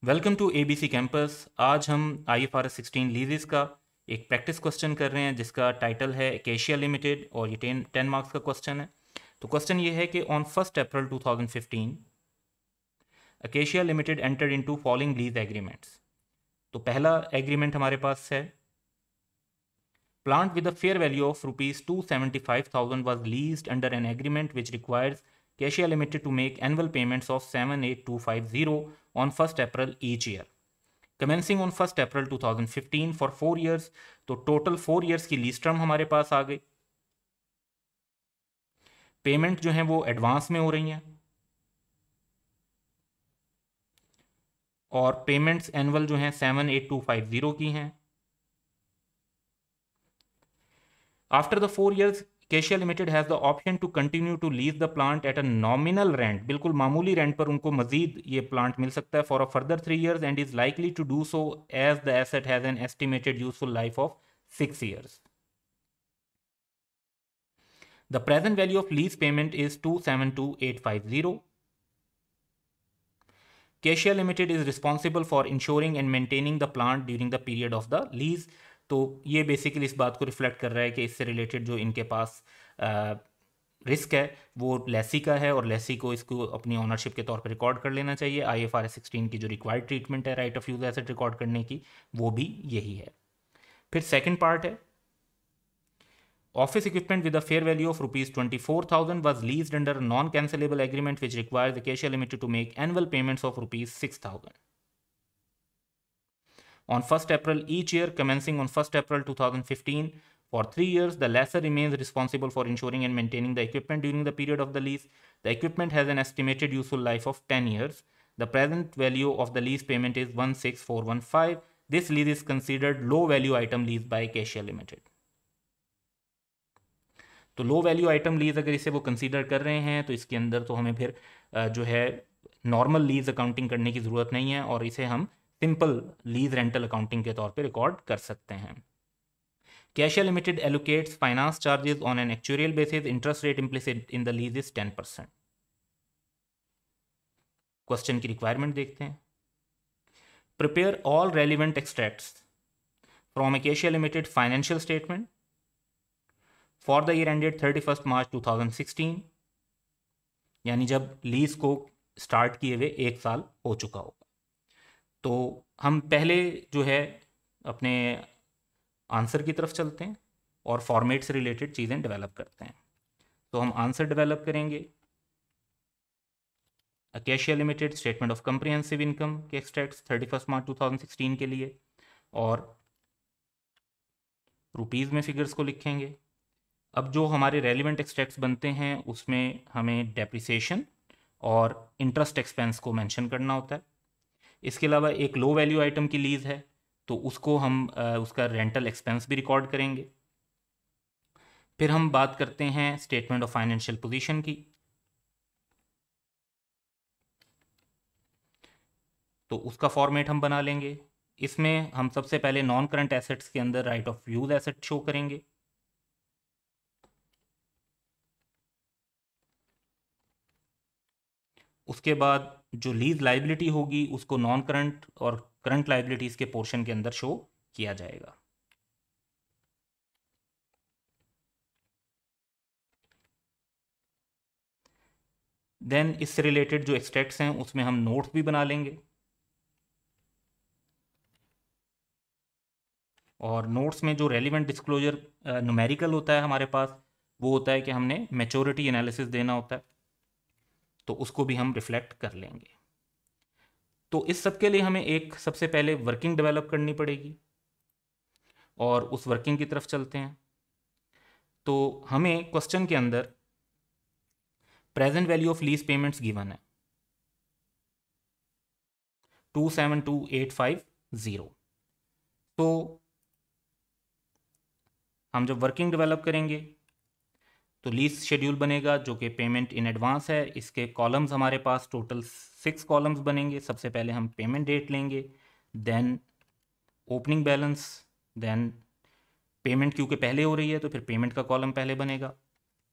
Welcome to ABC campus. आज हम IFRS 16 लीजेस का एक प्रैक्टिस क्वेश्चन कर रहे हैं जिसका टाइटल है एकेशिया लिमिटेड और ये 10 मार्क्स का क्वेश्चन है। तो क्वेश्चन ये है कि on 1 April 2015 acacia limited entered into following lease agreements. तो पहला एग्रीमेंट हमारे पास है, plant with a fair value of ₹275,000 was leased under an agreement which requires Acacia Limited to make annual payments of 78250 on 1st April each year. Commencing on 1st April 2015 for 4 years। तो total 4 years की lease term हमारे पास आ गई। Payment जो है वो advance में हो रही हैं और पेमेंट्स एनुअल जो हैं 78250 की हैं। After the 4 years Acacia Limited has the option to continue to lease the plant at a nominal rent, बिल्कुल मामूली रेंट पर उनको मजीद ये प्लांट मिल सकता है for a further 3 years and is likely to do so as the asset has an estimated useful life of 6 years. The present value of lease payment is 272,850. Acacia Limited is responsible for ensuring and maintaining the plant during the period of the lease। तो ये basically इस बात को reflect कर रहा है कि इससे रिलेटेड जो इनके पास रिस्क है वो लेसी का है और लेसी को इसको अपनी ओनरशिप के तौर पर रिकॉर्ड कर लेना चाहिए। IFRS 16 की जो रिक्वायर्ड ट्रीटमेंट है right of use asset record करने की, वो भी यही है। फिर सेकेंड पार्ट है, office equipment with a fair value of ₹24,000 was leased under a non-cancelable agreement which requires Acacia Limited to make annual payments of ₹6,000 on 1st April each year, commencing on 1st April 2015 for 3 years. The lessor remains responsible for ensuring and maintaining the equipment during the period of the lease. The equipment has an estimated useful life of 10 years. The present value of the lease payment is 16,415. This lease is considered low value item lease by Acacia Limited। तो लो value item lease अगर इसे वो consider कर रहे हैं तो इसके अंदर तो हमें फिर जो है नॉर्मल लीज अकाउंटिंग करने की ज़रूरत नहीं है और इसे हम सिंपल लीज रेंटल अकाउंटिंग के तौर पे रिकॉर्ड कर सकते हैं। Acacia Limited allocates finance charges on an actuarial basis. Interest rate implicit in the lease is 10%। Question की रिक्वायरमेंट देखते हैं। Prepare all relevant extracts from Acacia Limited financial statement for the year ended 31st March 2016, यानी जब lease को start किए हुए 1 साल हो चुका होगा। तो हम पहले जो है अपने आंसर की तरफ चलते हैं और फॉर्मेट से रिलेटेड चीज़ें डेवलप करते हैं। तो हम आंसर डेवलप करेंगे Acacia limited statement of comprehensive income के एक्सट्रैक्ट्स 31st March 2016 के लिए और रुपीज़ में फिगर्स को लिखेंगे। अब जो हमारे रेलिवेंट एक्सट्रैक्ट्स बनते हैं उसमें हमें डेप्रिसिएशन और इंटरेस्ट एक्सपेंस को मेंशन करना होता है। इसके अलावा एक लो वैल्यू आइटम की लीज है तो उसको हम उसका रेंटल एक्सपेंस भी रिकॉर्ड करेंगे। फिर हम बात करते हैं स्टेटमेंट ऑफ फाइनेंशियल पोजीशन की। तो उसका फॉर्मेट हम बना लेंगे। इसमें हम सबसे पहले नॉन करंट एसेट्स के अंदर right of use asset show करेंगे। उसके बाद जो लीज लाइबिलिटी होगी उसको नॉन करंट और करंट लाइबिलिटीज के पोर्शन के अंदर शो किया जाएगा। देन इससे रिलेटेड जो एक्सट्रैक्ट्स हैं उसमें हम नोट्स भी बना लेंगे और नोट्स में जो रेलिवेंट डिस्क्लोजर न्यूमेरिकल होता है हमारे पास वो होता है कि हमने मैच्योरिटी एनालिसिस देना होता है, तो उसको भी हम रिफ्लेक्ट कर लेंगे। तो इस सब के लिए हमें एक सबसे पहले वर्किंग डेवलप करनी पड़ेगी और उस वर्किंग की तरफ चलते हैं। तो हमें क्वेश्चन के अंदर present value of lease payments given है 272,850। तो हम जब वर्किंग डेवलप करेंगे तो लीज शेड्यूल बनेगा जो कि पेमेंट इन एडवांस है। इसके कॉलम्स हमारे पास टोटल 6 कॉलम्स बनेंगे। सबसे पहले हम पेमेंट डेट लेंगे, then opening balance, then payment क्योंकि पहले हो रही है तो फिर पेमेंट का कॉलम पहले बनेगा।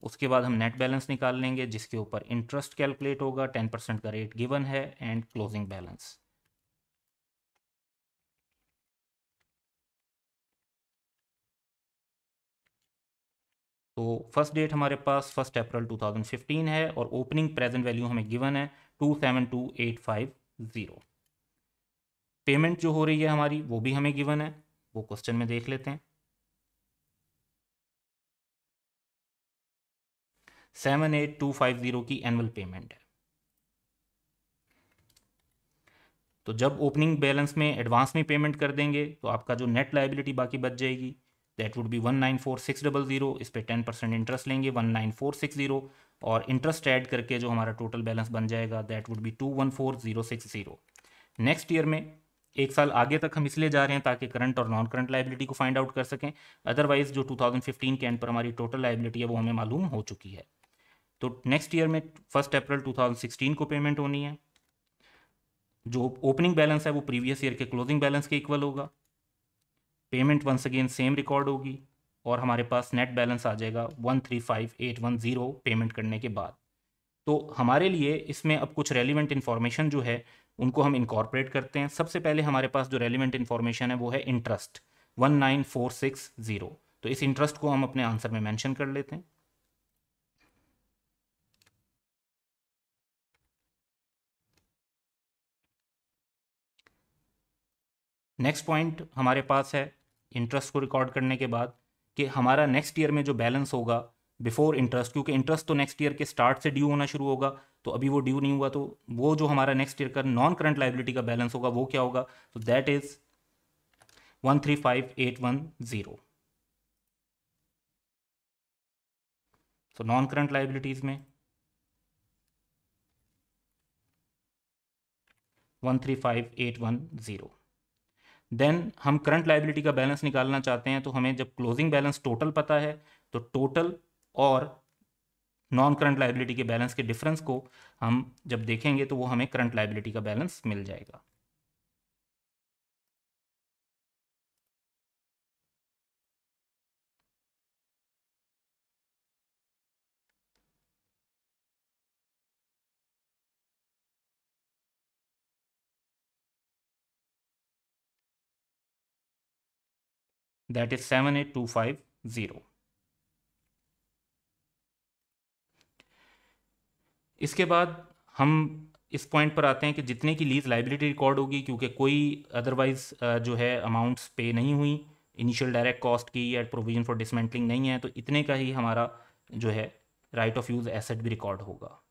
उसके बाद हम नेट बैलेंस निकाल लेंगे जिसके ऊपर इंटरेस्ट कैलकुलेट होगा, 10% का रेट गिवन है, एंड क्लोजिंग बैलेंस। तो फर्स्ट डेट हमारे पास 1 अप्रैल 2015 है और ओपनिंग प्रेजेंट वैल्यू हमें गिवन है 272850। पेमेंट जो हो रही है हमारी वो भी हमें गिवन है, वो क्वेश्चन में देख लेते हैं। 78250 की एनुअल पेमेंट है। तो जब ओपनिंग बैलेंस में एडवांस में पेमेंट कर देंगे तो आपका जो नेट लाइबिलिटी बाकी बच जाएगी दैट वुड बी 194600। इस पे 10% इंटरेस्ट लेंगे 19460 और इंटरेस्ट ऐड करके जो हमारा टोटल बैलेंस बन जाएगा that would B 214060। Next year में एक साल आगे तक हम इसलिए जा रहे हैं ताकि करंट और नॉन करंट लाइबिलिटी को फाइंड आउट कर सकें। अदरवाइज जो 2015 के एंड पर हमारी टोटल लाइबिलिटी है वो हमें मालूम हो चुकी है। तो नेक्स्ट ईयर में 1 अप्रैल 2016 को पेमेंट होनी है। जो ओपनिंग बैलेंस है वो प्रीवियस ईयर के क्लोजिंग बैलेंस के इक्वल होगा। Payment once again same record होगी और हमारे पास नेट बैलेंस आ जाएगा 135810 पेमेंट करने के बाद। तो हमारे लिए इसमें अब कुछ रेलिवेंट इन्फॉर्मेशन जो है उनको हम इनकॉर्पोरेट करते हैं। सबसे पहले हमारे पास जो रेलिवेंट इन्फॉर्मेशन है वो है इंटरेस्ट 19460। तो इस इंटरेस्ट को हम अपने आंसर में मेंशन कर लेते हैं। नेक्स्ट पॉइंट हमारे पास है इंटरेस्ट को रिकॉर्ड करने के बाद कि हमारा नेक्स्ट ईयर में जो बैलेंस होगा बिफोर इंटरेस्ट, क्योंकि इंटरेस्ट तो नेक्स्ट ईयर के स्टार्ट से ड्यू होना शुरू होगा, तो अभी वो ड्यू नहीं हुआ, तो वो जो हमारा नेक्स्ट ईयर का नॉन करंट लाइबिलिटी का बैलेंस होगा वो क्या होगा, तो दैट इज 135810। तो नॉन करंट लाइबिलिटीज में 135810। देन हम करंट लाइबिलिटी का बैलेंस निकालना चाहते हैं, तो हमें जब क्लोजिंग बैलेंस टोटल पता है तो टोटल और नॉन करंट लाइबिलिटी के बैलेंस के डिफरेंस को हम जब देखेंगे तो वो हमें करंट लाइबिलिटी का बैलेंस मिल जाएगा। That is 78250। इसके बाद हम इस पॉइंट पर आते हैं कि जितने की लीज लाइबिलिटी रिकॉर्ड होगी, क्योंकि कोई अदरवाइज जो है अमाउंट्स पे नहीं हुई, इनिशियल डायरेक्ट कॉस्ट की या प्रोविजन फॉर डिसमेंटलिंग नहीं है, तो इतने का ही हमारा जो है राइट ऑफ यूज़ एसेट भी रिकॉर्ड होगा।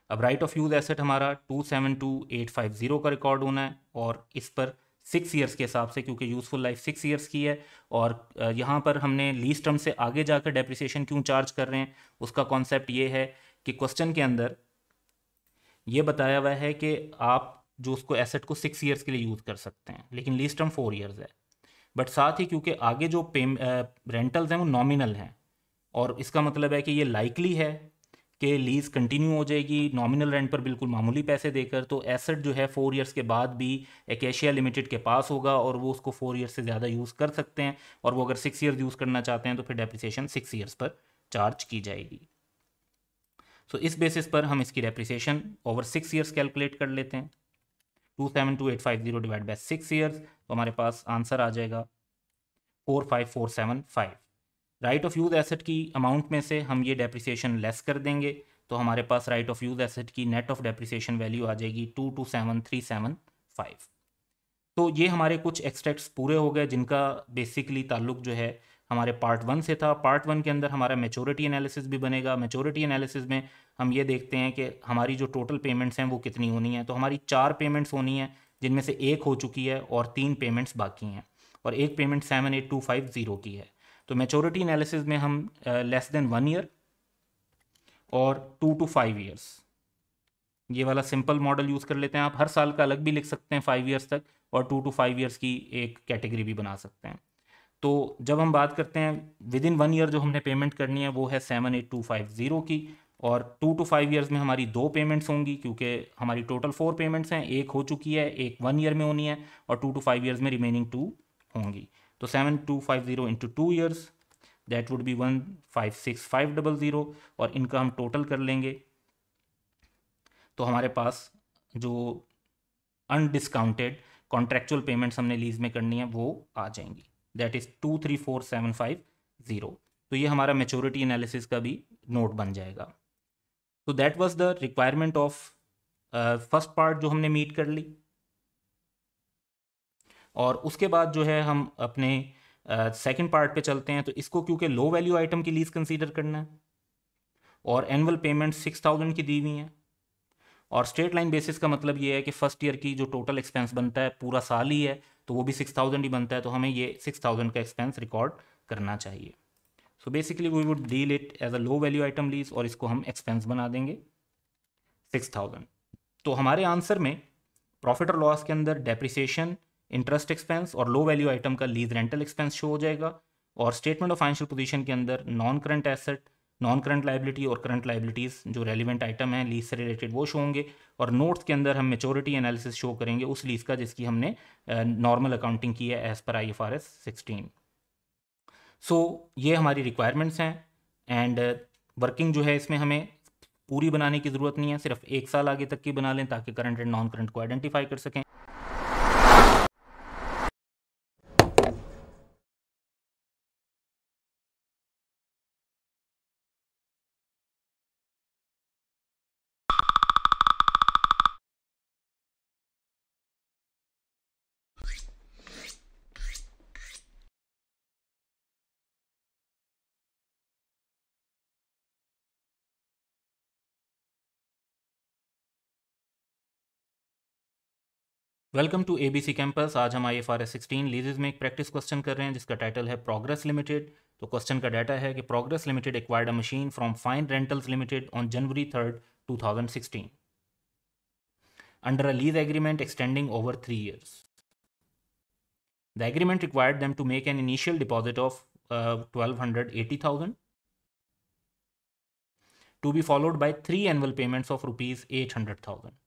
अब राइट ऑफ यूज़ एसेट हमारा 272850 का रिकॉर्ड होना है और इस पर 6 ईयर्स के हिसाब से, क्योंकि यूज़फुल लाइफ 6 ईयर्स की है। और यहाँ पर हमने लीज टर्म से आगे जाकर डेप्रिसिएशन क्यों चार्ज कर रहे हैं, उसका कॉन्सेप्ट ये है कि क्वेश्चन के अंदर ये बताया हुआ है कि आप जो उसको एसेट को 6 ईयर्स के लिए यूज़ कर सकते हैं, लेकिन लीज टर्म 4 ईयर्स है। बट साथ ही क्योंकि आगे जो रेंटल्स हैं वो नॉमिनल हैं, और इसका मतलब है कि ये लाइकली है कि लीज कंटिन्यू हो जाएगी नॉमिनल रेंट पर बिल्कुल मामूली पैसे देकर, तो एसेट जो है 4 ईयर्स के बाद भी एकेशिया लिमिटेड के पास होगा और वो उसको 4 ईयर्स से ज़्यादा यूज़ कर सकते हैं, और वो अगर 6 ईयर्स यूज़ करना चाहते हैं तो फिर डेप्रिसिएशन 6 ईयर्स पर चार्ज की जाएगी। सो इस बेसिस पर हम इसकी डेप्रिसिएशन ओवर 6 ईयर्स कैलकुलेट कर लेते हैं। 272850 डिवाइड बाय 6 ईयर्स, तो हमारे पास आंसर आ जाएगा 45475। राइट ऑफ यूज़ एसेट की अमाउंट में से हम ये डेप्रिसिएशन लेस कर देंगे, तो हमारे पास राइट ऑफ यूज़ एसेट की नेट ऑफ डेप्रिसिएशन वैल्यू आ जाएगी 227375। तो ये हमारे कुछ एक्सट्रैक्ट्स पूरे हो गए जिनका बेसिकली ताल्लुक जो है हमारे पार्ट 1 से था। पार्ट 1 के अंदर हमारा मैच्योरिटी एनालिसिस भी बनेगा। मैच्योरिटी एनालिसिस में हम ये देखते हैं कि हमारी जो टोटल पेमेंट्स हैं वो कितनी होनी है। तो हमारी 4 पेमेंट्स होनी है, जिनमें से एक हो चुकी है और 3 पेमेंट्स बाकी हैं, और एक पेमेंट 78250 की है। तो मैच्योरिटी एनालिसिस में हम लेस देन 1 ईयर और 2 to 5 ईयर्स ये वाला सिंपल मॉडल यूज़ कर लेते हैं। आप हर साल का अलग भी लिख सकते हैं 5 ईयर्स तक, और 2 to 5 ईयर्स की एक कैटेगरी भी बना सकते हैं। तो जब हम बात करते हैं विद इन 1 ईयर जो हमने पेमेंट करनी है वो है 78250 की, और 2 to 5 ईयर्स में हमारी 2 पेमेंट्स होंगी, क्योंकि हमारी टोटल 4 पेमेंट्स हैं, एक हो चुकी है, एक 1 ईयर में होनी है, और 2 to 5 ईयर्स में रिमेनिंग 2 होंगी। तो 78250 into 2 years that would B 156500, और इनका हम टोटल कर लेंगे तो हमारे पास जो अनडिस्काउंटेड कॉन्ट्रेक्चुअल पेमेंट्स हमने लीज में करनी है वो आ जाएंगी, दैट इज 234750। तो ये हमारा मैच्योरिटी एनालिसिस का भी नोट बन जाएगा। तो that was the requirement of first part जो हमने मीट कर ली। और उसके बाद जो है हम अपने सेकंड पार्ट पे चलते हैं। तो इसको क्योंकि लो वैल्यू आइटम की लीज कंसीडर करना है और एनुअल पेमेंट 6000 की दी हुई है, और स्ट्रेट लाइन बेसिस का मतलब ये है कि फर्स्ट ईयर की जो टोटल एक्सपेंस बनता है पूरा साल ही है तो वो भी 6000 ही बनता है, तो हमें ये 6000 का एक्सपेंस रिकॉर्ड करना चाहिए। So basically we would deal it as a low value item lease और इसको हम एक्सपेंस बना देंगे 6000। तो हमारे आंसर में प्रॉफिट और लॉस के अंदर डेप्रिसिएशन, इंटरेस्ट एक्सपेंस और लो वैल्यू आइटम का लीज रेंटल एक्सपेंस शो हो जाएगा, और स्टेटमेंट ऑफ फाइनेंशियल पोजीशन के अंदर non current asset, non current liability और करंट लाइबिलिटीज़ जो रेलिवेंट आइटम है लीज से रिलेटेड वो शो होंगे, और नोट्स के अंदर हम मेच्योरिटी एनालिसिस शो करेंगे उस लीज का जिसकी हमने नॉर्मल अकाउंटिंग की है एज पर IFRS 16। सो ये हमारी रिक्वायरमेंट्स हैं, एंड वर्किंग जो है इसमें हमें पूरी बनाने की ज़रूरत नहीं है, सिर्फ 1 साल आगे तक की बना लें ताकि करंट एंड नॉन करंट को आइडेंटिफाई कर सकें। Welcome to ABC campus. आज हम IFRS 16 लीजेस में एक प्रैक्टिस क्वेश्चन कर रहे हैं जिसका टाइटल है प्रोग्रेस लिमिटेड। तो क्वेश्चन का डाटा है कि progress limited acquired a machine from fine rentals limited on January 3rd 2016 under a lease agreement extending over 3 years. The agreement required them to make an initial deposit of 1280,000 to be followed by 3 annual payments of rupees 800,000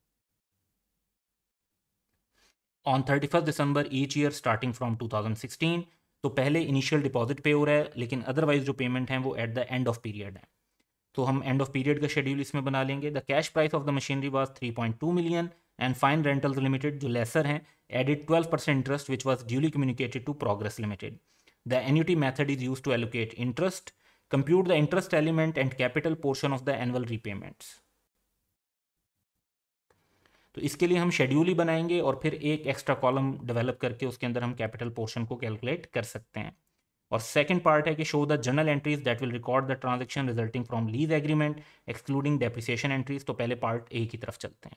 on 31st December each year starting from 2016। तो पहले initial deposit पे हो रहा है, लेकिन otherwise जो payment है वो at the end of period है। तो हम एंड ऑफ पीरियड का शेड्यूल इसमें बना लेंगे। The cash price of the machinery was 3.2 million and fine rentals limited जो लेसर हैं added 12% interest which was duly communicated to progress limited. The annuity method is use to allocate interest, compute the interest element and capital portion of the annual repayments. तो इसके लिए हम schedule ही बनाएंगे और फिर एक एक्स्ट्रा कॉलम डेवलप करके उसके अंदर हम कैपिटल पोर्शन को कैलकुलेट कर सकते हैं। और सेकंड पार्ट है कि show the journal entries that will record the transaction resulting from lease agreement excluding depreciation entries. तो पहले पार्ट ए की तरफ चलते हैं।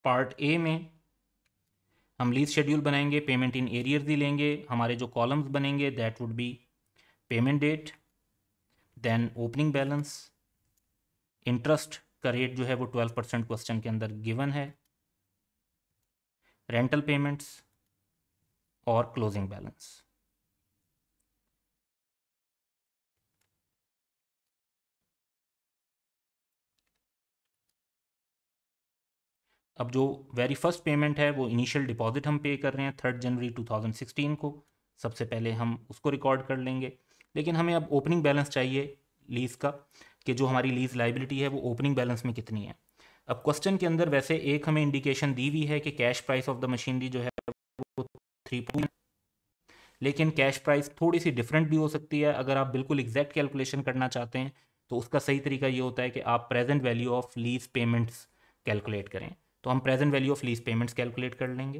पार्ट ए में हम लीज शेड्यूल बनाएंगे, पेमेंट इन एरियर्स ही लेंगे। हमारे जो कॉलम्स बनेंगे that would be payment date, then opening balance, interest का रेट जो है वो 12% क्वेश्चन के अंदर गिवन है, रेंटल पेमेंट्स और क्लोजिंग बैलेंस। अब जो वेरी फर्स्ट पेमेंट है वो इनिशियल डिपॉजिट हम पे कर रहे हैं 3 जनवरी 2016 को। सबसे पहले हम उसको रिकॉर्ड कर लेंगे, लेकिन हमें अब ओपनिंग बैलेंस चाहिए लीज़ का, कि जो हमारी लीज़ लाइबिलिटी है वो ओपनिंग बैलेंस में कितनी है। अब क्वेश्चन के अंदर वैसे एक हमें इंडिकेशन दी हुई है कि cash price of the machinery जो है वो 3, लेकिन कैश प्राइस थोड़ी सी डिफरेंट भी हो सकती है। अगर आप बिल्कुल एग्जैक्ट कैलकुलेशन करना चाहते हैं तो उसका सही तरीका ये होता है कि आप present value of lease payments calculate करें। तो हम present value of lease payments calculate कर लेंगे।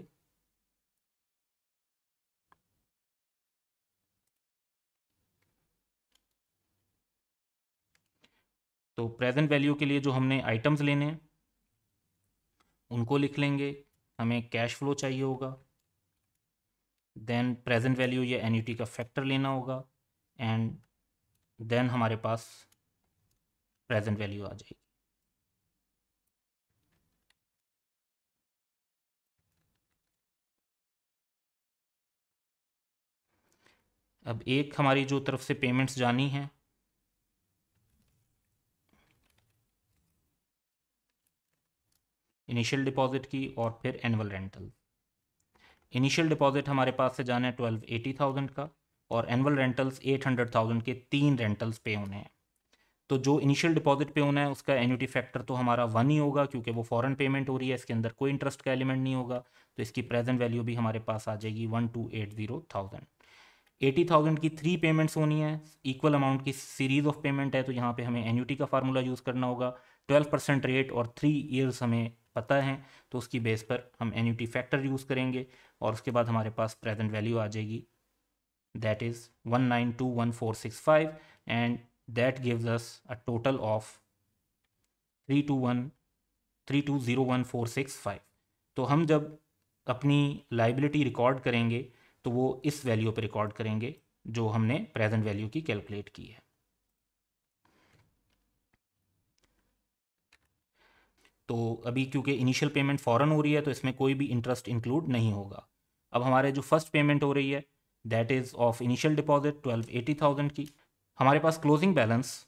तो प्रेजेंट वैल्यू के लिए जो हमने आइटम्स लेने हैं उनको लिख लेंगे। हमें कैश फ्लो चाहिए होगा, देन प्रेजेंट वैल्यू या एन्युटी का फैक्टर लेना होगा, एंड देन हमारे पास प्रेजेंट वैल्यू आ जाएगी। अब एक हमारी जो तरफ से पेमेंट्स जानी है इनिशियल डिपॉजिट की और फिर एनुअल रेंटल। इनिशियल डिपॉजिट हमारे पास से जाना है 1280,000 का, और एनुअल रेंटल्स 800,000 के 3 रेंटल्स पे होने हैं। तो जो इनिशियल डिपॉजिट पे होना है उसका एन्युटी फैक्टर तो हमारा 1 ही होगा, क्योंकि वो फॉरेन पेमेंट हो रही है, इसके अंदर कोई इंटरेस्ट का एलिमेंट नहीं होगा। तो इसकी प्रेजेंट वैल्यू भी हमारे पास आ जाएगी 1,280,000। 80,000 की 3 पेमेंट्स होनी है, इक्वल अमाउंट की सीरीज ऑफ पेमेंट है, तो यहाँ पे हमें एन्युटी का फार्मूला यूज़ करना होगा। 12% रेट और 3 ईयर्स हमें पता है, तो उसकी बेस पर हम एन्युटी फैक्टर यूज़ करेंगे और उसके बाद हमारे पास प्रेजेंट वैल्यू आ जाएगी, that is 1921465, and that gives us a total of 3201465। तो हम जब अपनी लाइबिलिटी रिकॉर्ड करेंगे तो वो इस वैल्यू पे रिकॉर्ड करेंगे जो हमने प्रेजेंट वैल्यू की कैलकुलेट की है। तो अभी क्योंकि इनिशियल पेमेंट फ़ौरन हो रही है तो इसमें कोई भी इंटरेस्ट इंक्लूड नहीं होगा। अब हमारे जो फर्स्ट पेमेंट हो रही है that is of initial deposit 1280,000 की, हमारे पास क्लोजिंग बैलेंस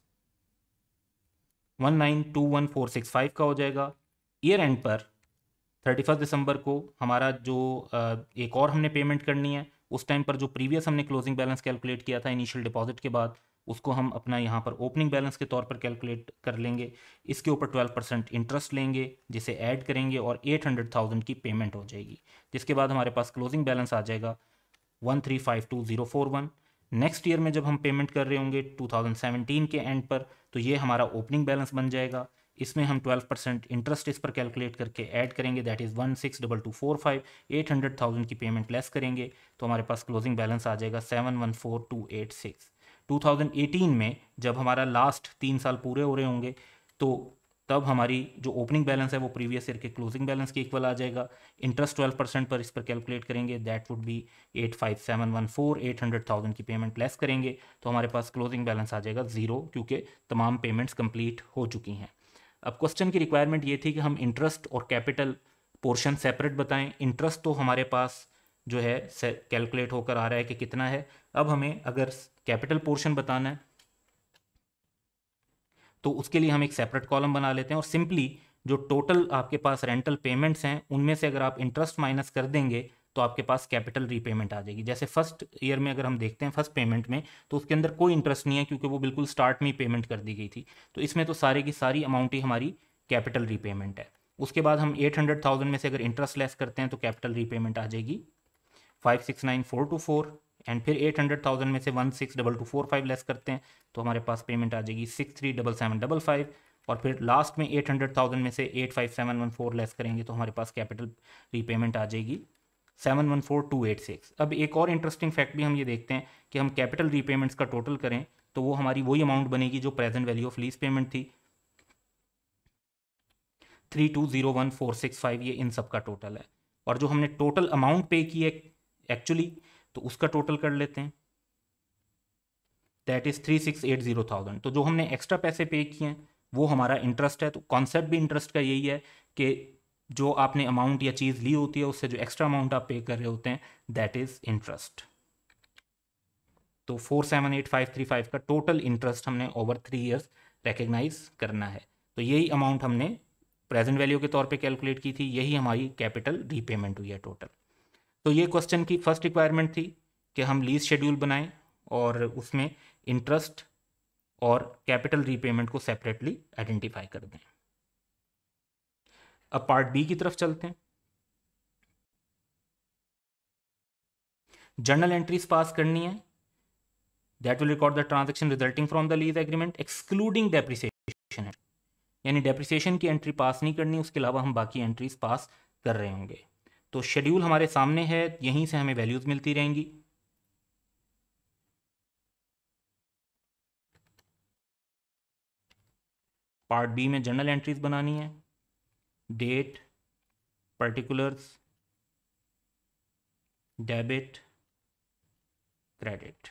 1921465 का हो जाएगा। ईयर एंड पर 31 दिसंबर को हमारा जो एक और हमने पेमेंट करनी है, उस टाइम पर जो प्रीवियस हमने क्लोजिंग बैलेंस कैलकुलेट किया था इनिशियल डिपॉजिट के बाद, उसको हम अपना यहाँ पर ओपनिंग बैलेंस के तौर पर कैलकुलेट कर लेंगे। इसके ऊपर 12% इंटरेस्ट लेंगे जिसे ऐड करेंगे और 800,000 की पेमेंट हो जाएगी, जिसके बाद हमारे पास क्लोजिंग बैलेंस आ जाएगा 1352041। नेक्स्ट ईयर में जब हम पेमेंट कर रहे होंगे 2017 के एंड पर, तो ये हमारा ओपनिंग बैलेंस बन जाएगा। इसमें हम 12% इंटरेस्ट इस पर कैलकुलेट करके ऐड करेंगे, दैट इज़ 162245। 800,000 की पेमेंट लेस करेंगे तो हमारे पास क्लोजिंग बैलेंस आ जाएगा 714286। 2018 में जब हमारा लास्ट 3 साल पूरे हो रहे होंगे तो तब हमारी जो ओपनिंग बैलेंस है वो प्रीवियस ईयर के क्लोजिंग बैलेंस के इक्वल आ जाएगा। इंटरेस्ट 12% पर इस पर कैलकुलेट करेंगे, दैट वुड बी 85714। 800,000 की पेमेंट लेस करेंगे तो हमारे पास क्लोजिंग बैलेंस आ जाएगा 0, क्योंकि तमाम पेमेंट्स कंप्लीट हो चुकी हैं। अब क्वेश्चन की रिक्वायरमेंट ये थी कि हम इंटरेस्ट और कैपिटल पोर्शन सेपरेट बताएं। इंटरेस्ट तो हमारे पास जो है कैलकुलेट होकर आ रहा है कि कितना है। अब हमें अगर कैपिटल पोर्शन बताना है तो उसके लिए हम एक सेपरेट कॉलम बना लेते हैं और सिंपली जो टोटल आपके पास रेंटल पेमेंट्स हैं उनमें से अगर आप इंटरेस्ट माइनस कर देंगे तो आपके पास कैपिटल रीपेमेंट आ जाएगी। जैसे फर्स्ट ईयर में अगर हम देखते हैं फर्स्ट पेमेंट में, तो उसके अंदर कोई इंटरेस्ट नहीं है क्योंकि वो बिल्कुल स्टार्ट में ही पेमेंट कर दी गई थी। तो इसमें तो सारी की सारी अमाउंट ही हमारी कैपिटल रीपेमेंट है। उसके बाद हम 800,000 में से अगर इंटरेस्ट लेस करते हैं तो कैपिटल रीपेमेंट आ जाएगी 569,424, एंड फिर 800,000 में से 162245 लेस करते हैं तो हमारे पास पेमेंट आ जाएगी 637755, और फिर लास्ट में 800,000 में से 85714 लेस करेंगे तो हमारे पास कैपिटल रीपेमेंट आ जाएगी 714286। अब एक और इंटरेस्टिंग फैक्ट भी हम ये देखते हैं कि हम कैपिटल रीपेमेंट्स का टोटल करें तो वो हमारी वही अमाउंट बनेगी जो present value of lease payment थी, 3201465। ये इन सब का टोटल है। और जो हमने टोटल अमाउंट पे की है एक्चुअली, तो उसका टोटल कर लेते हैं, दैट इज 3,680,000। तो जो हमने एक्स्ट्रा पैसे पे किए हैं वो हमारा इंटरेस्ट है। तो कॉन्सेप्ट भी इंटरेस्ट का यही है कि जो आपने अमाउंट या चीज़ ली होती है उससे जो एक्स्ट्रा अमाउंट आप पे कर रहे होते हैं दैट इज इंटरेस्ट। तो 478,535 का टोटल इंटरेस्ट हमने ओवर 3 ईयर्स रिकग्नाइज करना है। तो यही अमाउंट हमने प्रेजेंट वैल्यू के तौर पे कैलकुलेट की थी, यही हमारी कैपिटल रीपेमेंट हुई है टोटल। तो ये क्वेश्चन की फर्स्ट रिक्वायरमेंट थी कि हम लीज शेड्यूल बनाएं और उसमें इंटरेस्ट और कैपिटल रीपेमेंट को सेपरेटली आइडेंटिफाई कर दें। अब पार्ट बी की तरफ चलते हैं। जर्नल एंट्रीज पास करनी है, that will record the transaction resulting from the lease agreement excluding depreciation. यानी डेप्रिसिएशन की एंट्री पास नहीं करनी, उसके अलावा हम बाकी एंट्रीज पास कर रहे होंगे। तो शेड्यूल हमारे सामने है, यहीं से हमें वैल्यूज मिलती रहेंगी। पार्ट बी में जर्नल एंट्रीज बनानी है, डेट, पर्टिकुलर्स, डेबिट, क्रेडिट।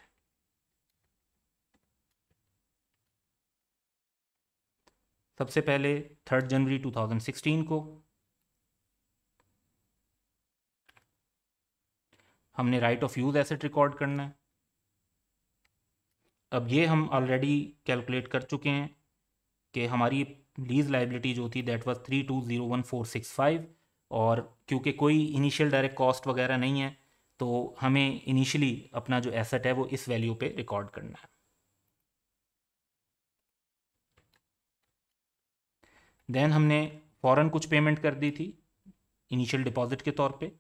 सबसे पहले 3 जनवरी 2016 को हमने right of use asset record करना है। अब ये हम ऑलरेडी कैलकुलेट कर चुके हैं कि हमारी लीज लाइबिलिटी जो थी दैट वाज 3,201,465, और क्योंकि कोई इनिशियल डायरेक्ट कॉस्ट वगैरह नहीं है तो हमें इनिशियली अपना जो एसेट है वो इस वैल्यू पे रिकॉर्ड करना है। देन हमने फ़ौरन कुछ पेमेंट कर दी थी इनिशियल डिपॉजिट के तौर पे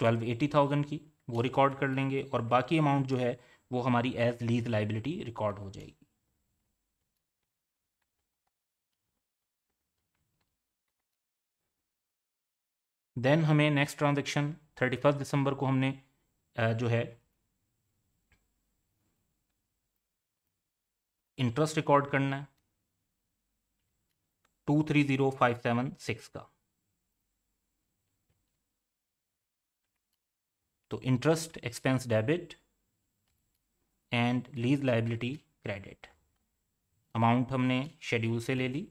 1280,000 की, वो रिकॉर्ड कर लेंगे और बाकी अमाउंट जो है वो हमारी एज लीज लाइबिलिटी रिकॉर्ड हो जाएगी। देन हमें नेक्स्ट ट्रांजेक्शन 31 दिसंबर को हमने जो है इंटरेस्ट रिकॉर्ड करना है 230576 का। तो interest expense debit and lease liability credit, amount हमने शेड्यूल से ले ली।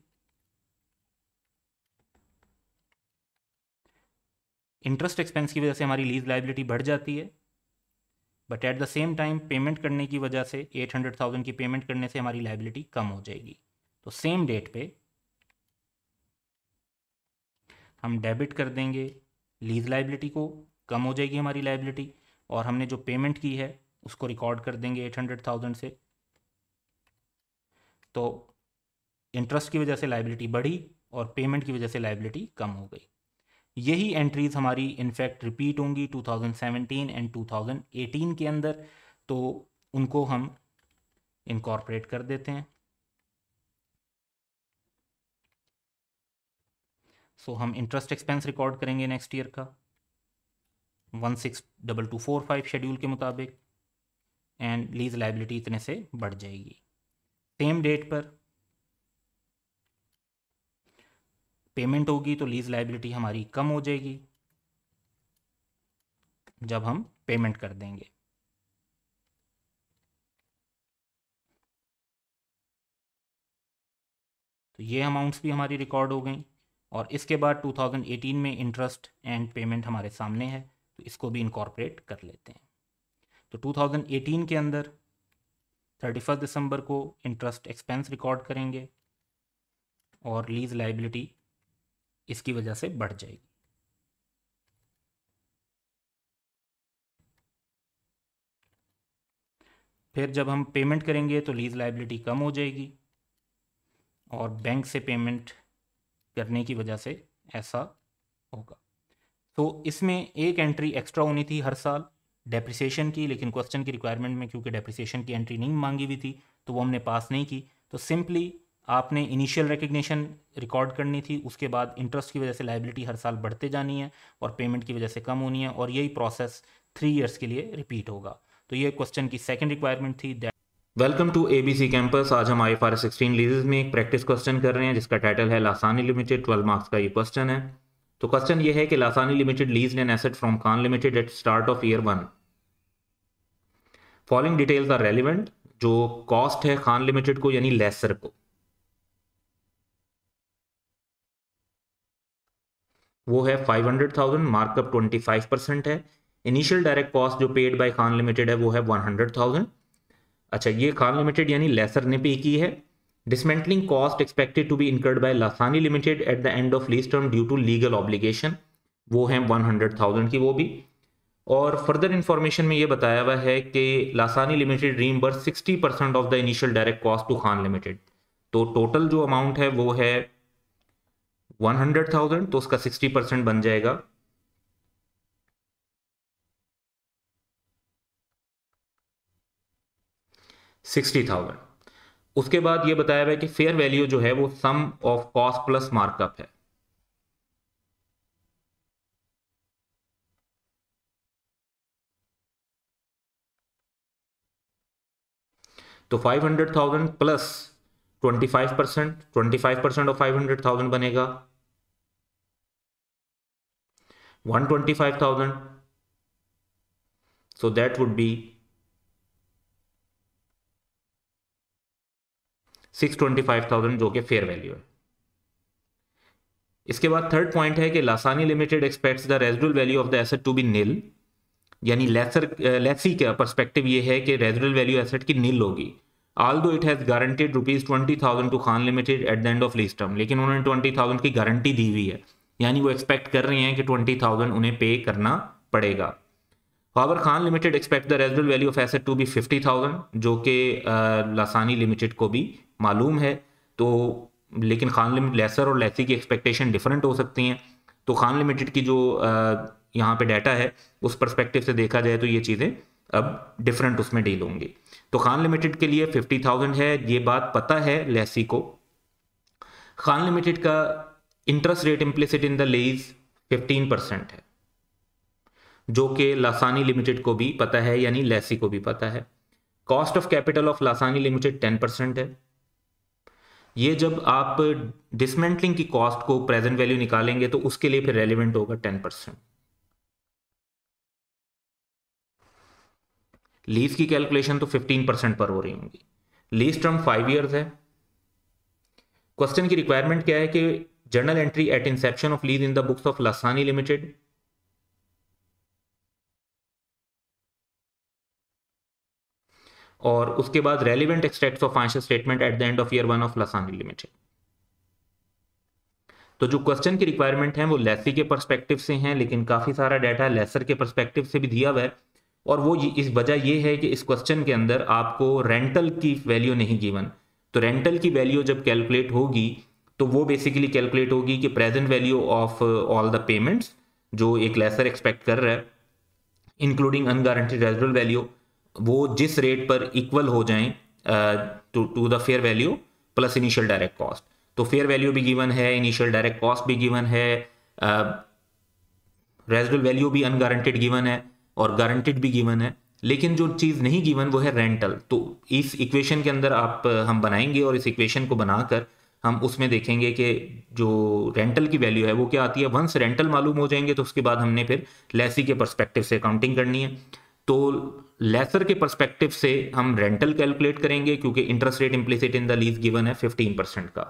इंटरेस्ट एक्सपेंस की वजह से हमारी लीज लाइबिलिटी बढ़ जाती है, but at the same time payment करने की वजह से 800,000 की पेमेंट करने से हमारी लाइबिलिटी कम हो जाएगी। तो सेम डेट पे हम डेबिट कर देंगे लीज लाइबिलिटी को, कम हो जाएगी हमारी लाइबिलिटी, और हमने जो पेमेंट की है उसको रिकॉर्ड कर देंगे 800,000 से। तो इंटरेस्ट की वजह से लाइबिलिटी बढ़ी और पेमेंट की वजह से लाइबिलिटी कम हो गई। यही एंट्रीज हमारी इनफैक्ट रिपीट होंगी 2017 एंड 2018 के अंदर, तो उनको हम इनकॉर्पोरेट कर देते हैं। सो हम इंटरेस्ट एक्सपेंस रिकॉर्ड करेंगे नेक्स्ट ईयर का 162245 शेड्यूल के मुताबिक, एंड लीज लाइबिलिटी इतने से बढ़ जाएगी। सेम डेट पर पेमेंट होगी तो लीज लाइबिलिटी हमारी कम हो जाएगी जब हम पेमेंट कर देंगे। तो ये अमाउंट्स भी हमारी रिकॉर्ड हो गई, और इसके बाद 2018 में इंटरेस्ट एंड पेमेंट हमारे सामने है, तो इसको भी इनकॉर्पोरेट कर लेते हैं। तो 2018 के अंदर 31 दिसंबर को इंटरेस्ट एक्सपेंस रिकॉर्ड करेंगे और लीज लाइबिलिटी इसकी वजह से बढ़ जाएगी। फिर जब हम पेमेंट करेंगे तो लीज लाइबिलिटी कम हो जाएगी, और बैंक से पेमेंट करने की वजह से ऐसा होगा। तो इसमें एक एंट्री एक्स्ट्रा होनी थी हर साल डेप्रिसिएशन की, लेकिन क्वेश्चन की रिक्वायरमेंट में क्योंकि डेप्रिसिएशन की एंट्री नहीं मांगी हुई थी तो वो हमने पास नहीं की। तो सिंपली आपने इनिशियल रिकग्निशन रिकॉर्ड करनी थी, उसके बाद इंटरेस्ट की वजह से लाइबिलिटी हर साल बढ़ते जानी है और पेमेंट की वजह से कम होनी है, और यही प्रोसेस 3 ईयर्स के लिए रिपीट होगा। तो ये क्वेश्चन की सेकंड रिक्वायरमेंट थी। Welcome to ABC campus. आज हम IFRS 16 लीजेस में एक प्रैक्टिस क्वेश्चन कर रहे हैं जिसका टाइटल है लासानी लिमिटेड। 12 मार्क्स का ये क्वेश्चन है। तो क्वेश्चन ये है कि Lasani limited leased an asset from Khan limited at start of year 1। Following details are relevant. जो कॉस्ट है खान लिमिटेड को यानी लेसर को, वो है 500,000, मार्कअप 25% है। इनिशियल डायरेक्ट कॉस्ट जो पेड बाय खान लिमिटेड है वो है 100,000। अच्छा, ये खान लिमिटेड यानी लेसर ने पे की है। Dismantling cost expected to be incurred by Lasani limited at the end of lease term due to legal obligation, वो है 100,000 की वो भी। और फर्दर इंफॉर्मेशन में ये बताया हुआ है कि Lasani limited reimburse 60% of the initial direct cost to Khan limited. तो टोटल जो अमाउंट है वो है 100,000, तो उसका 60% बन जाएगा 60,000। उसके बाद ये बताया हुआ है कि फेयर वैल्यू जो है वो सम ऑफ कॉस्ट प्लस मार्कअप है। तो 500,000 प्लस 25%, 25% ऑफ 500,000 बनेगा 125,000। सो दैट वुड बी 625,000 जो कि फेयर वैल्यू है। इसके बाद थर्ड पॉइंट है कि Lasani limited expects the residual value of the asset to be nil, यानी लेसी का पर्सपेक्टिव ये है कि रेजिडुअल वैल्यू एसेट की नील होगी। Although it has guaranteed ₹20,000 to Khan limited at the end of lease term, लेकिन उन्होंने 20,000 की गारंटी दी हुई है, यानी वो एक्सपेक्ट कर रहे हैं कि 20,000 उन्हें पे करना पड़ेगा। However Khan limited expect the residual value of asset to be 50,000, जो कि लासानी लिमिटेड को भी मालूम है। तो लेकिन खान लिमिटेड लेसर और लेसी की एक्सपेक्टेशन डिफरेंट हो सकती हैं। तो खान लिमिटेड की जो यहाँ पे डाटा है उस पर्सपेक्टिव से देखा जाए तो ये चीज़ें अब डिफरेंट उसमें डील होंगी। तो खान लिमिटेड के लिए 50,000 है, ये बात पता है लेसी को। खान लिमिटेड का interest rate implicit in the lease 15% है, जो कि लासानी लिमिटेड को भी पता है, यानी लेसी को भी पता है। Cost of capital of Lasani limited 10% है। ये जब आप डिसमेंटलिंग की कॉस्ट को प्रेजेंट वैल्यू निकालेंगे तो उसके लिए फिर रेलिवेंट होगा 10%। लीज की कैलकुलेशन तो 15% पर हो रही होंगी। लीज टर्म 5 ईयर्स है। क्वेश्चन की रिक्वायरमेंट क्या है कि journal entry at inception of lease in the books of Lasani limited, और उसके बाद relevant extracts of financial statement at the end of year 1 of Lasani limited. तो जो क्वेश्चन की रिक्वायरमेंट है वो लेसी के पर्सपेक्टिव से हैं, लेकिन काफी सारा डाटा लेसर के पर्सपेक्टिव से भी दिया हुआ है। और वो इस वजह ये है कि इस क्वेश्चन के अंदर आपको रेंटल की वैल्यू नहीं गिवन। तो रेंटल की वैल्यू जब कैलकुलेट होगी तो वो बेसिकली कैलकुलेट होगी कि present value of all the payments जो एक लेसर एक्सपेक्ट कर रहा है, इंक्लूडिंग अनगारंटीड रेजिडुअल वैल्यू, वो जिस रेट पर इक्वल हो जाएं to the fair value plus initial direct cost. तो फेयर वैल्यू भी गिवन है, इनिशियल डायरेक्ट कॉस्ट भी गिवन है, रेजिडुअल वैल्यू भी अनगारंटेड गिवन है और गारंटेड भी गिवन है। लेकिन जो चीज़ नहीं गिवन वो है रेंटल। तो इस इक्वेशन के अंदर हम बनाएंगे और इस इक्वेशन को बनाकर हम उसमें देखेंगे कि जो रेंटल की वैल्यू है वो क्या आती है। वंस रेंटल मालूम हो जाएंगे तो उसके बाद हमने फिर लेसी के पर्सपेक्टिव से अकाउंटिंग करनी है। तो लेसर के पर्सपेक्टिव से हम रेंटल कैलकुलेट करेंगे क्योंकि interest rate implicit in the lease given है 15% का।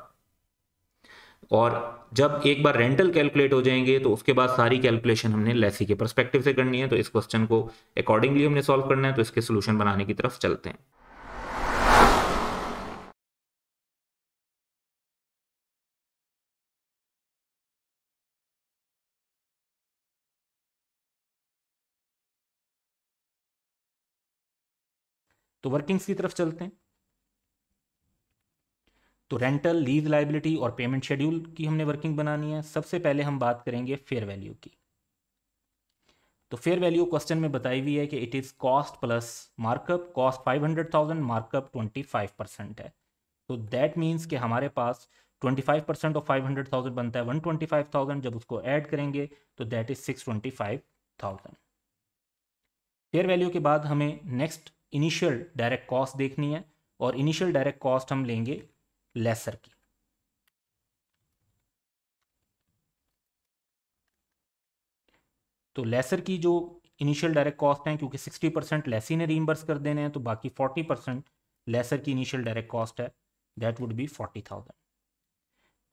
और जब एक बार रेंटल कैलकुलेट हो जाएंगे तो उसके बाद सारी कैलकुलेशन हमने लेसी के पर्सपेक्टिव से करनी है। तो इस क्वेश्चन को अकॉर्डिंगली हमने सॉल्व करना है। तो इसके सोल्यूशन बनाने की तरफ चलते हैं। तो वर्किंग्स की तरफ चलते हैं। तो रेंटल, लीज लाइबिलिटी और पेमेंट शेड्यूल की हमने वर्किंग बनानी है। सबसे पहले हम बात करेंगे फेयर वैल्यू की। तो फेयर वैल्यू क्वेश्चन में बताई हुई है कि it is cost plus markup. Cost 500,000, markup 25% है। तो दैट मीन्स कि हमारे पास 25% ऑफ 500,000 बनता है 125,000। जब उसको ऐड करेंगे तो दैट इज 625,000। फेयर वैल्यू के बाद हमें नेक्स्ट इनिशियल डायरेक्ट कॉस्ट देखनी है, और इनिशियल डायरेक्ट कॉस्ट हम लेंगे लेसर की। तो लेसर की जो इनिशियल डायरेक्ट कॉस्ट हैं, क्योंकि 60% लेसी ने रीइंबर्स कर देने हैं, तो बाकी 40% लेसर की इनिशियल डायरेक्ट कॉस्ट है, दैट वुड बी 40,000।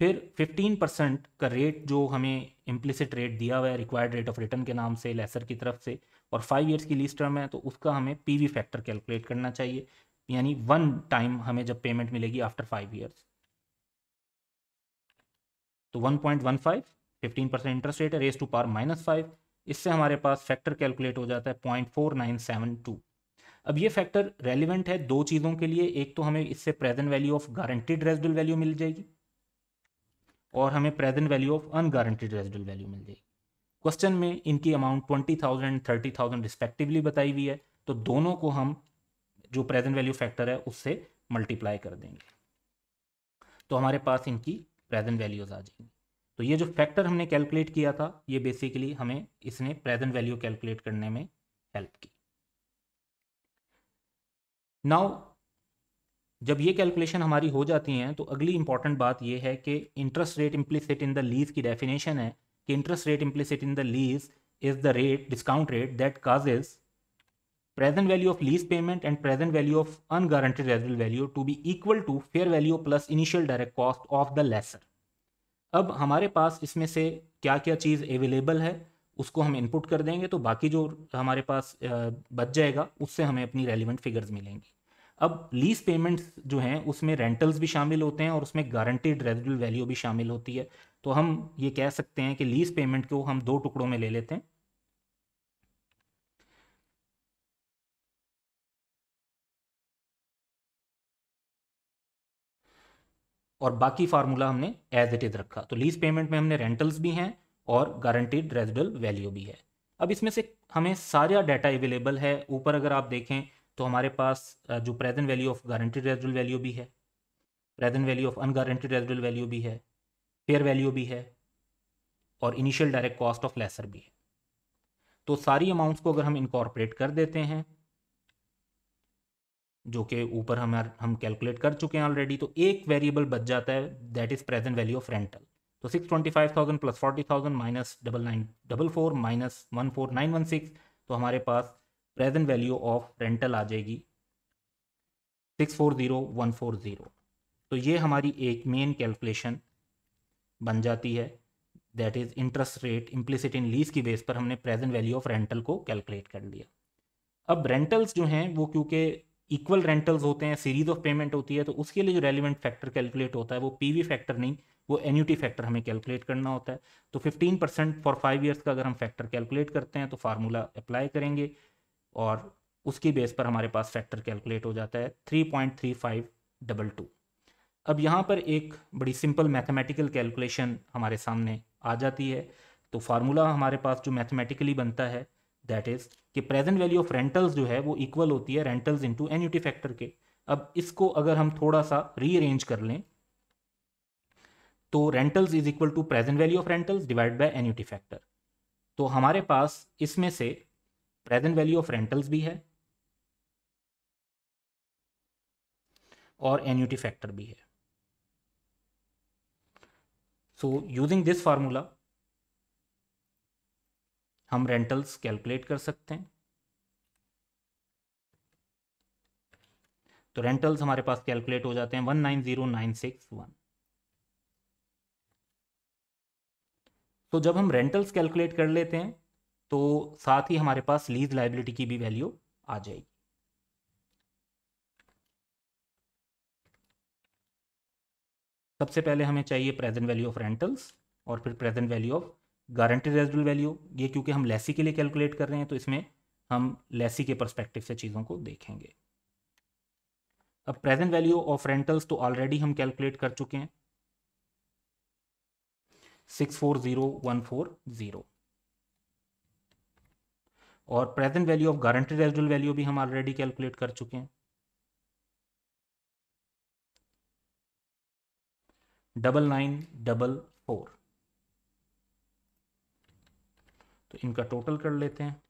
फिर 15% का रेट जो हमें इम्प्लिसिट रेट दिया हुआ है रिक्वायर्ड रेट ऑफ रिटर्न के नाम से लेसर की तरफ से, और 5 ईयर्स की लीज टर्म है, तो उसका हमें पीवी फैक्टर कैलकुलेट करना चाहिए, यानी 1 टाइम हमें जब पेमेंट मिलेगी आफ्टर 5 ईयर्स। तो 1.15 15% इंटरेस्ट रेट है, रेस टू पावर -5। इससे हमारे पास फैक्टर कैलकुलेट हो जाता है 0.4972। अब ये फैक्टर रेलिवेंट है दो चीज़ों के लिए। एक तो हमें इससे present value of guaranteed residual value मिल जाएगी, और हमें present value of unguaranteed residual value मिल जाएगी। क्वेश्चन में इनकी अमाउंट 20,000 30,000 रिस्पेक्टिवली बताई हुई है, तो दोनों को हम जो प्रेजेंट वैल्यू फैक्टर है उससे मल्टीप्लाई कर देंगे, तो हमारे पास इनकी प्रेजेंट वैल्यूज आ जाएंगी। तो ये जो फैक्टर हमने कैलकुलेट किया था, ये बेसिकली हमें इसने प्रेजेंट वैल्यू कैलकुलेट करने में हेल्प की। नाउ जब ये कैलकुलेशन हमारी हो जाती हैं तो अगली इंपॉर्टेंट बात ये है कि interest rate implicit in the lease की डेफिनेशन है कि interest rate implicit in the lease is the rate, discount rate that causes present value of lease payment and present value of unguaranteed residual value to be equal to fair value plus initial direct cost of the lessor। अब हमारे पास इसमें से क्या क्या चीज़ available है उसको हम input कर देंगे, तो बाकी जो हमारे पास बच जाएगा उससे हमें अपनी रेलिवेंट फिगर्स मिलेंगी। अब लीज पेमेंट्स जो हैं उसमें रेंटल्स भी शामिल होते हैं और उसमें गारंटीड रेजिडुअल वैल्यू भी शामिल होती है। तो हम ये कह सकते हैं कि लीज पेमेंट को हम दो टुकड़ों में ले लेते हैं। और बाकी फार्मूला हमने एज इट इज़ रखा। तो लीज पेमेंट में हमने रेंटल्स भी हैं और गारंटीड रेजिडुअल वैल्यू भी है। अब इसमें से हमें सारा डाटा अवेलेबल है। ऊपर अगर आप देखें तो हमारे पास जो present value of guaranteed residual value भी है, present value of unguaranteed residual value भी है, फेयर वैल्यू भी है और initial direct cost of lessor भी है। तो सारी अमाउंट्स को अगर हम इनकॉर्पोरेट कर देते हैं, जो कि ऊपर हम कैलकुलेट कर चुके हैं ऑलरेडी, तो एक वेरिएबल बच जाता है, that is present value of rental. तो 625,000 प्लस 40,000 माइनस 9944 माइनस 14916, तो हमारे पास प्रेजेंट वैल्यू ऑफ रेंटल आ जाएगी 640,140। तो ये हमारी एक मेन कैलकुलेशन बन जाती है, that is interest rate implicit in lease की बेस पर हमने प्रेजेंट वैल्यू ऑफ रेंटल को कैलकुलेट कर लिया। अब रेंटल्स जो हैं वो क्योंकि इक्वल रेंटल्स होते हैं, सीरीज ऑफ पेमेंट होती है, तो उसके लिए जो रेलिवेंट फैक्टर कैलकुलेट होता है वो पीवी फैक्टर नहीं, वो एन्यूटी फैक्टर हमें कैलकुलेट करना होता है। तो 15% फॉर 5 ईयर्स का अगर हम फैक्टर कैलकुलेट करते हैं तो फार्मूला अप्लाई करेंगे और उसकी बेस पर हमारे पास फैक्टर कैलकुलेट हो जाता है 3.3522। अब यहाँ पर एक बड़ी सिंपल मैथमेटिकल कैलकुलेशन हमारे सामने आ जाती है। तो फार्मूला हमारे पास जो मैथमेटिकली बनता है दैट इज कि प्रेजेंट वैल्यू ऑफ रेंटल्स जो है वो इक्वल होती है रेंटल्स इनटू एन्यूटी फैक्टर के। अब इसको अगर हम थोड़ा सा रीअरेंज कर लें तो rentals is equal to present value of rentals divide by annuity factor. तो हमारे पास इसमें से प्रेजेंट वैल्यू ऑफ रेंटल्स भी है और एन्यूटी फैक्टर भी है। सो यूजिंग दिस फार्मूला हम रेंटल्स कैलकुलेट कर सकते हैं। तो रेंटल्स हमारे पास कैलकुलेट हो जाते हैं 190961। तो जब हम रेंटल्स कैलकुलेट कर लेते हैं तो साथ ही हमारे पास लीज लायबिलिटी की भी वैल्यू आ जाएगी। सबसे पहले हमें चाहिए प्रेजेंट वैल्यू ऑफ रेंटल्स और फिर present value of guaranteed residual value. ये क्योंकि हम लेसी के लिए कैलकुलेट कर रहे हैं तो इसमें हम लेसी के परस्पेक्टिव से चीज़ों को देखेंगे। अब प्रेजेंट वैल्यू ऑफ रेंटल्स तो ऑलरेडी हम कैलकुलेट कर चुके हैं 640,140, और present value of guaranteed residual value भी हम ऑलरेडी कैलकुलेट कर चुके हैं 9944। तो इनका टोटल कर लेते हैं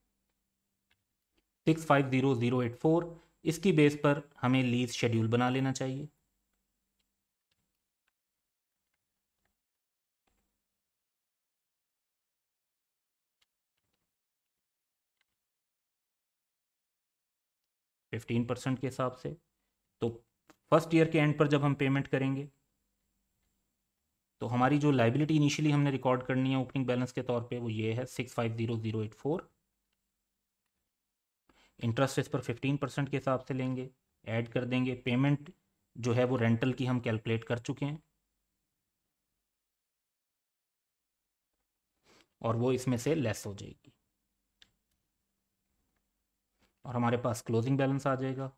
650,084। इसकी बेस पर हमें लीज शेड्यूल बना लेना चाहिए। फिफ्टीन % के हिसाब से। तो फर्स्ट ईयर के एंड पर जब हम पेमेंट करेंगे तो हमारी जो लाइबिलिटी इनिशियली हमने रिकॉर्ड करनी है ओपनिंग बैलेंस के तौर पे वो ये है 650,084। इंटरेस्ट इस पर 15% के हिसाब से लेंगे, ऐड कर देंगे। पेमेंट जो है वो रेंटल की हम कैलकुलेट कर चुके हैं और वो इसमें से लेस हो जाएगी और हमारे पास क्लोजिंग बैलेंस आ जाएगा।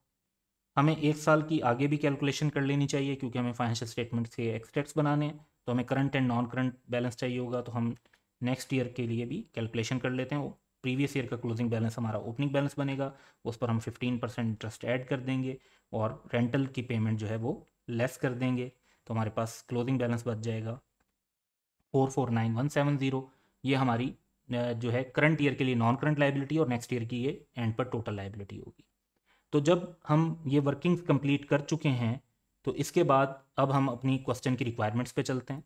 हमें एक साल की आगे भी कैलकुलेशन कर लेनी चाहिए क्योंकि हमें फाइनेंशियल स्टेटमेंट से एक्सट्रैक्ट्स बनाने हैं, तो हमें current and non current balance चाहिए होगा। तो हम नेक्स्ट ईयर के लिए भी कैलकुलेशन कर लेते हैं। प्रीवियस ईयर का क्लोजिंग बैलेंस हमारा ओपनिंग बैलेंस बनेगा, उस पर हम 15% इंटरेस्ट ऐड कर देंगे और रेंटल की पेमेंट जो है वो लेस कर देंगे। तो हमारे पास क्लोजिंग बैलेंस बच जाएगा 449,170। ये हमारी जो है करंट ईयर के लिए नॉन करंट लाइबिलिटी और नेक्स्ट ईयर की ये एंड पर टोटल लाइबिलिटी होगी। तो जब हम ये वर्किंग्स कंप्लीट कर चुके हैं तो इसके बाद अब हम अपनी क्वेश्चन की रिक्वायरमेंट्स पे चलते हैं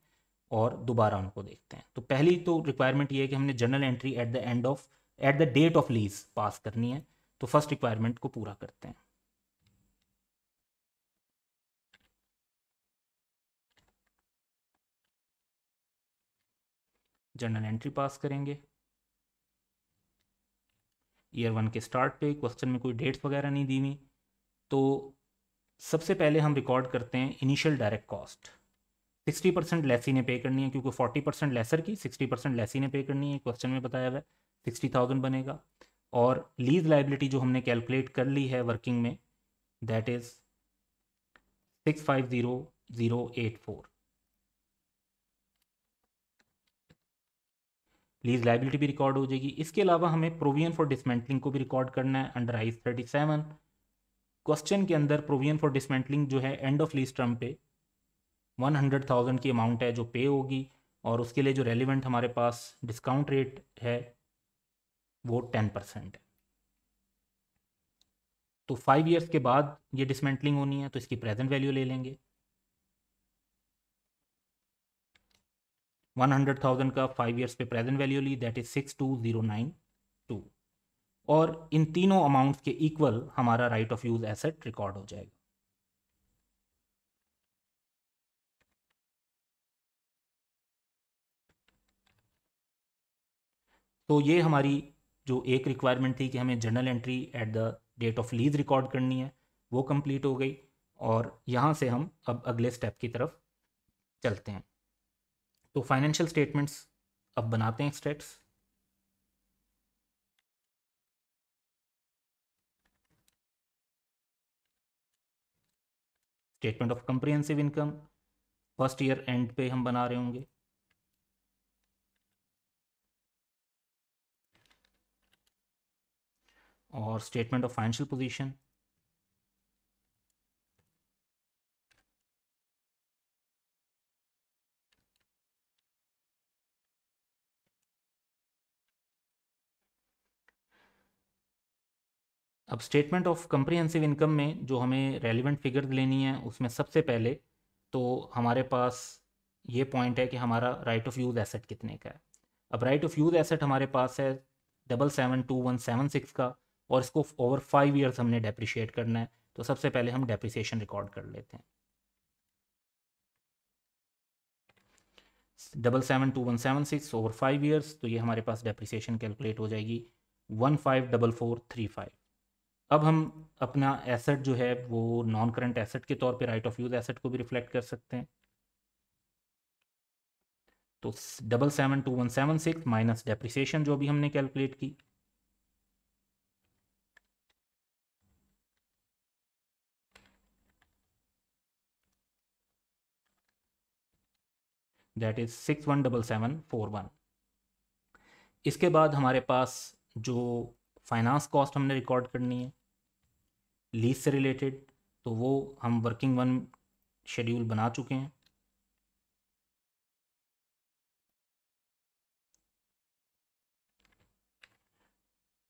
और दोबारा उनको देखते हैं। तो पहली तो रिक्वायरमेंट ये है कि हमने journal entry at the date of lease pass करनी है। तो फर्स्ट रिक्वायरमेंट को पूरा करते हैं। जर्नल एंट्री पास करेंगे ईयर 1 के स्टार्ट पे। क्वेश्चन में कोई डेट्स वगैरह नहीं दी हुई, तो सबसे पहले हम रिकॉर्ड करते हैं इनिशियल डायरेक्ट कॉस्ट। 60% लेसी ने पे करनी है क्योंकि 40% लेसर की, 60% लेसी ने पे करनी है। क्वेश्चन में बताया हुआ है 60,000 बनेगा। और लीज लाइबिलिटी जो हमने कैलकुलेट कर ली है वर्किंग में दैट इज 6084। लीज लाइबिलिटी भी रिकॉर्ड हो जाएगी। इसके अलावा हमें प्रोविजन फॉर डिसमेंटलिंग को भी रिकॉर्ड करना है अंडर आइस 37। क्वेश्चन के अंदर प्रोविजन फॉर डिसमेंटलिंग जो है एंड ऑफ लीज टर्म पे 100,000 की अमाउंट है जो पे होगी, और उसके लिए जो रेलिवेंट हमारे पास डिस्काउंट रेट है वो 10% है। तो 5 ईयर्स के बाद ये डिसमेंटलिंग होनी है, तो इसकी प्रेजेंट वैल्यू ले लेंगे। 100,000 का 5 ईयर्स पे प्रेजेंट वैल्यू ली, दैट इज 62092। और इन तीनों अमाउंट्स के इक्वल हमारा right of use asset record हो जाएगा। तो ये हमारी जो एक रिक्वायरमेंट थी कि हमें journal entry at the date of lease record करनी है, वो कंप्लीट हो गई। और यहाँ से हम अब अगले स्टेप की तरफ चलते हैं। तो फाइनेंशियल स्टेटमेंट्स अब बनाते हैं steps. Statement of comprehensive income first year and पे हम बना रहे होंगे। और स्टेटमेंट ऑफ फाइनेंशियल पोजीशन, अब स्टेटमेंट ऑफ कंप्रिहेंसिव इनकम में जो हमें रेलिवेंट फिगर्स लेनी है, उसमें सबसे पहले तो हमारे पास ये पॉइंट है कि हमारा राइट ऑफ यूज़ एसेट कितने का है। अब राइट ऑफ यूज़ एसेट हमारे पास है 772176 का, और इसको ओवर 5 ईयर्स हमने डेप्रिशिएट करना है। तो सबसे पहले हम डेप्रिसिएशन रिकॉर्ड कर लेते हैं। 772176 ओवर 5 ईयर्स, तो ये हमारे पास डेप्रिसिएशन कैलकुलेट हो जाएगी 154435। अब हम अपना एसेट जो है वो नॉन करंट एसेट के तौर पे राइट ऑफ यूज एसेट को भी रिफ्लेक्ट कर सकते हैं। तो 772176 माइनस डेप्रिसिएशन जो भी हमने कैलकुलेट की, दैट इज 617741। इसके बाद हमारे पास जो फाइनेंस कॉस्ट हमने रिकॉर्ड करनी है लीज से रिलेटेड, तो वो हम वर्किंग वन शेड्यूल बना चुके हैं।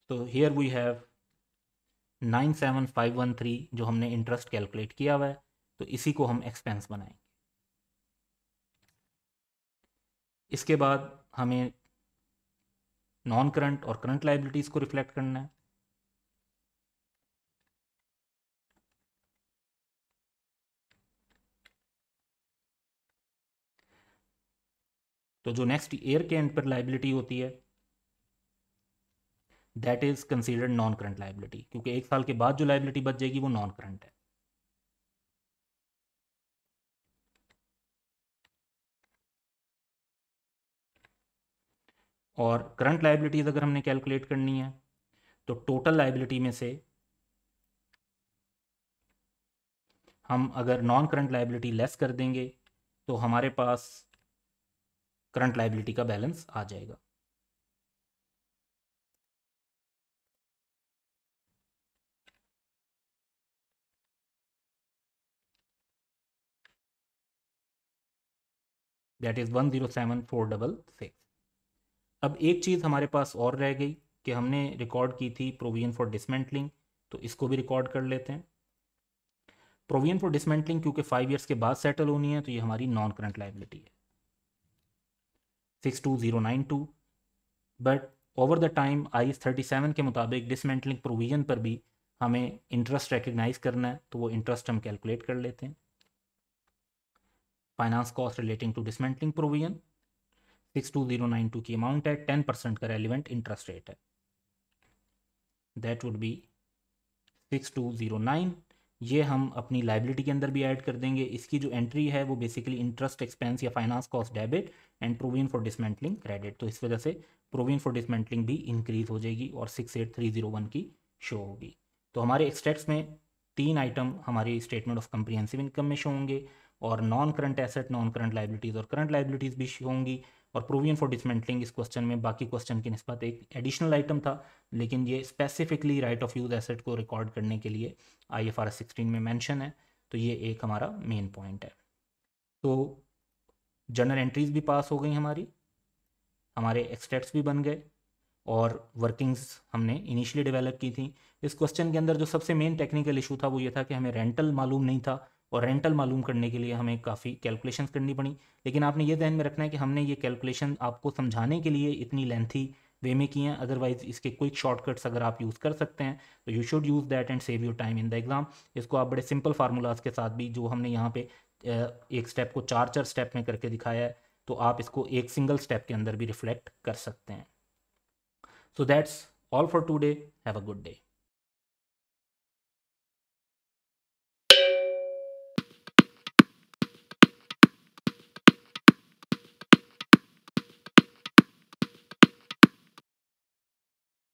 तो हियर वी हैव 97513 जो हमने इंटरेस्ट कैलकुलेट किया हुआ है, तो इसी को हम एक्सपेंस बनाएंगे। इसके बाद हमें नॉन करंट और करंट लाइबिलिटीज़ को रिफ्लेक्ट करना है। तो जो नेक्स्ट ईयर के एंड पर लाइबिलिटी होती है that is considered non current liability, क्योंकि एक साल के बाद जो लाइबिलिटी बच जाएगी वो नॉन करंट है। और करंट लाइबिलिटीज अगर हमने कैलकुलेट करनी है, तो टोटल लाइबिलिटी में से हम अगर नॉन करंट लाइबिलिटी लेस कर देंगे तो हमारे पास करंट लाइबिलिटी का बैलेंस आ जाएगा। That is 107466। अब एक चीज़ हमारे पास और रह गई कि हमने रिकॉर्ड की थी प्रोविजन फॉर डिसमेंटलिंग, तो इसको भी रिकॉर्ड कर लेते हैं। प्रोविजन फॉर डिसमेंटलिंग क्योंकि 5 ईयर्स के बाद सेटल होनी है, तो ये हमारी नॉन करंट लाइबिलिटी है 62092। But over the time IAS 37 के मुताबिक डिसमेंटलिंग प्रोविजन पर भी हमें इंटरेस्ट रिकग्नाइज करना है, तो वो इंटरेस्ट हम कैलकुलेट कर लेते हैं। Finance cost relating to dismantling provision 62092 की अमाउंट है, 10% का रेलिवेंट इंटरेस्ट रेट है, दैट वुड बी 6209। ये हम अपनी लाइबिलिटी के अंदर भी ऐड कर देंगे। इसकी जो एंट्री है वो बेसिकली इंटरेस्ट एक्सपेंस या finance cost debit and provision for dismantling credit, तो इस वजह से प्रोविजन फॉर डिसमेंटलिंग भी इंक्रीज हो जाएगी और 68301 की शो होगी। तो हमारे एक्सट्रैक्ट्स में 3 आइटम हमारी स्टेटमेंट ऑफ कंप्रिहेंसिव इनकम में शो होंगे, और non current asset, non current liabilities और करंट लाइबिलिटीज़ भी होंगी। और प्रोविजन फॉर डिसमेंटलिंग इस क्वेश्चन में बाकी क्वेश्चन की निस्बत एक एडिशनल आइटम था, लेकिन ये specifically right of use asset को रिकॉर्ड करने के लिए IFRS 16 में मेंशन है। तो ये एक हमारा मेन पॉइंट है। तो जर्नल एंट्रीज भी पास हो गई हमारे एक्सटेट्स भी बन गए और वर्किंग्स हमने इनिशियली डेवलप की थी। इस क्वेश्चन के अंदर जो सबसे मेन टेक्निकल इशू था वो ये था कि हमें रेंटल मालूम नहीं था, और रेंटल मालूम करने के लिए हमें काफ़ी कैलकुलेशंस करनी पड़ी। लेकिन आपने ये ध्यान में रखना है कि हमने ये कैलकुलेशन आपको समझाने के लिए इतनी लेंथी वे में किए हैं, अदरवाइज इसके क्विक शॉर्टकट्स अगर आप यूज़ कर सकते हैं तो you should use that and save your time in the exam. इसको आप बड़े सिंपल फार्मूलाज के साथ भी, जो हमने यहाँ पे एक स्टेप को चार स्टेप में करके दिखाया है, तो आप इसको एक सिंगल स्टेप के अंदर भी रिफ्लेक्ट कर सकते हैं। So that's all for today. Have a good day.